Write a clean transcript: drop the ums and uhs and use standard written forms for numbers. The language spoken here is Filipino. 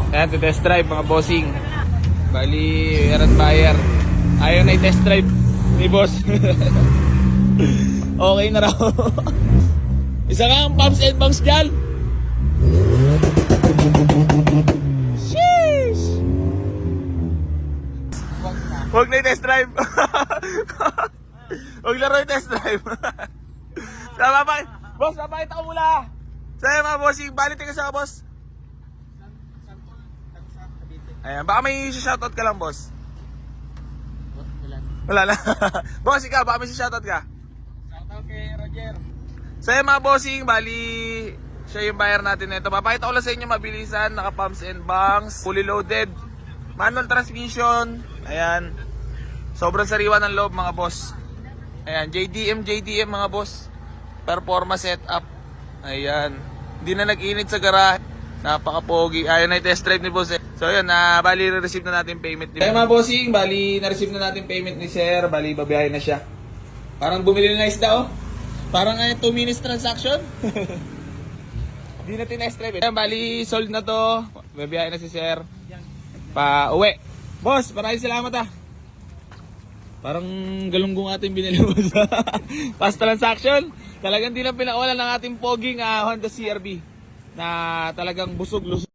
Ayan, test drive mga bossing. Bali, meron buyer. Ayaw na i-test drive ni boss. Okay na raw. Isa nga ang pumps and bunks dyan. Sheesh! Huwag na i-test drive. Huwag laro i-test drive. Boss, mapakita ko mula. Sa'yo mga bossing, balitin ka sa boss. Ayan, baka may shoutout ka lang, boss. Wala lang. Boss, ikaw, baka may shoutout ka? Shoutout kay Roger. Sa'yo mga bossing, bali siya yung buyer natin nito. Papakita ko lang sa inyo mabilisan, naka pumps and bunks, fully loaded, manual transmission. Ayan. Sobrang sariwa ng loob mga boss. Ayan, JDM mga boss. Performance setup. Ayan. Hindi na nag-init sa garahe. Napaka-pogi. Ayan na yung test drive ni boss eh. So yun, bali receive na natin payment ni. Ayan mga bossing, bali na-receive na natin payment ni sir. Bali babiyahin na siya. Parang bumili na isda oh. Parang 2 minutes transaction. Hindi na tinest drive eh. Ayan, bali sold na to. Babiyahin na si sir. Pa uwi. Boss, maraming salamat ah. Parang galunggong ating binili mo sa past transaction. Talagang di lang pinakawalan ng ating poging Honda CR-V na talagang busog-lusog.